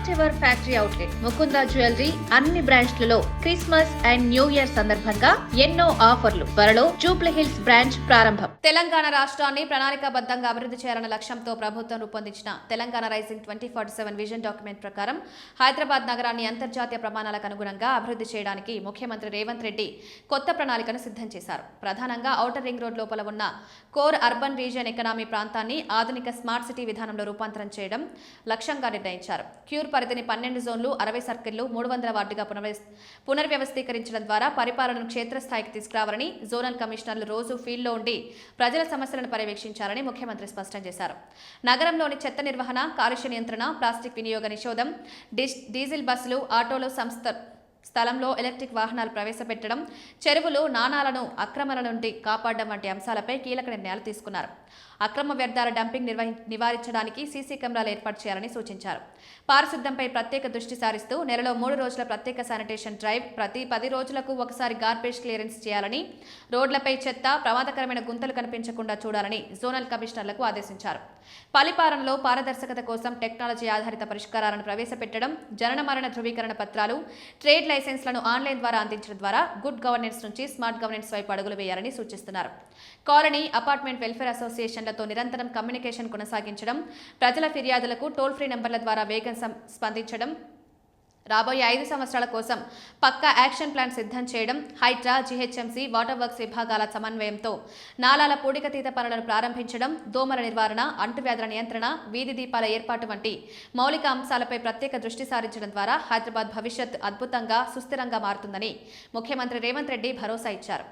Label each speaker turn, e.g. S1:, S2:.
S1: First ever factory outlet Mukunda jewellery అన్ని బ్రాంచ్లలో Christmas and new year సందర్భంగా ఎన్నో ఆఫర్లు. త్వరలో జూబ్లీ హిల్స్ బ్రాంచ్ ప్రారంభం. తెలంగాణ రాష్ట్రాన్ని ప్రణాళికాబద్ధంగా అభివృద్ధి చేయాలన్న లక్ష్యంతో ప్రభుత్వం రూపొందించిన తెలంగాణ రైజింగ్ 2047 విజన్ డాక్యుమెంట్ ప్రకారం హైదరాబాద్ నగరాన్ని అంతర్జాతీయ ప్రమాణాలకు అనుగుణంగా అభివృద్ధి చేయడానికి ముఖ్యమంత్రి రేవంత్ రెడ్డి కొత్త ప్రణాళికను సిద్ధం చేశారు. ప్రధానంగా ఔటర్ రింగ్ రోడ్ లోపల ఉన్న కోర్ అర్బన్ రీజియన్ ఎకనామీ ప్రాంతాన్ని ఆధునిక స్మార్ట్ సిటీ విధానంలో రూపాంతరం చేయడం లక్ష్యంగా నిర్ణయించారు. క్యూర్ పరిధిని 12 జోన్లు, 60 సర్కిళ్లు, 300 వార్డుగా పునర్వ్యవస్థీకరించడం ద్వారా పరిపాలనను క్షేత్రస్థాయికి తీసుకురావాలని జోనల్ కమిషనర్లు రోజు ఫీల్డ్లో ఉండి ప్రజల సమస్యలను పర్యవేక్షించాలని ముఖ్యమంత్రి స్పష్టం చేశారు. నగరంలోని చెత్త నిర్వహణ, కాలుష్య నియంత్రణ, ప్లాస్టిక్ వినియోగ నిషేధం, డీజిల్ బస్సులు, ఆటోలు స్థలంలో ఎలక్ట్రిక్ వాహనాలు ప్రవేశపెట్టడం, చెరువులు, నాణాలను అక్రమాల నుండి కాపాడడం వంటి అంశాలపై కీలక నిర్ణయాలు తీసుకున్నారు. అక్రమ వ్యర్థాల డంపింగ్ నివారించడానికి సీసీ కెమెరాలు ఏర్పాటు చేయాలని సూచించారు. పారిశుద్ధ్యంపై ప్రత్యేక దృష్టి సారిస్తూ నెలలో 3 రోజుల ప్రత్యేక శానిటేషన్ డ్రైవ్, ప్రతి 10 రోజులకు ఒకసారి గార్బేజ్ క్లియరెన్స్ చేయాలని, రోడ్లపై చెత్త, ప్రమాదకరమైన గుంతలు కనిపించకుండా చూడాలని జోనల్ కమిషనర్లకు ఆదేశించారు. పరిపాలనలో పారదర్శకత కోసం టెక్నాలజీ ఆధారిత పరిష్కారాలను ప్రవేశపెట్టడం, జనన మరణ ధృవీకరణ పత్రాలు, ట్రేడ్ లైసెన్స్లను ఆన్లైన్ ద్వారా అందించడం ద్వారా గుడ్ గవర్నెన్స్ నుంచి స్మార్ట్ గవర్నెన్స్ వైపు అడుగులు వేయాలని సూచిస్తున్నారు. కాలనీ, అపార్ట్మెంట్ వెల్ఫేర్ అసోసియేషన్లతో నిరంతరం కమ్యూనికేషన్ కొనసాగించడం, ప్రజల ఫిర్యాదులకు టోల్ ఫ్రీ నంబర్ల ద్వారా వేగం స్పందించడం, రాబోయే 5 సంవత్సరాల కోసం పక్కా యాక్షన్ ప్లాన్ సిద్ధం చేయడం, హైడ్రా, జీహెచ్ఎంసీ, వాటర్ వర్క్స్ విభాగాల సమన్వయంతో నాలాల పూడికతీత పనులను ప్రారంభించడం, దోమల నివారణ, అంటువ్యాధుల నియంత్రణ, వీధి దీపాల ఏర్పాటు వంటి మౌలిక అంశాలపై ప్రత్యేక దృష్టి సారించడం ద్వారా హైదరాబాద్ భవిష్యత్ అద్భుతంగా, సుస్థిరంగా మారుతుందని ముఖ్యమంత్రి రేవంత్ రెడ్డి భరోసా ఇచ్చారు.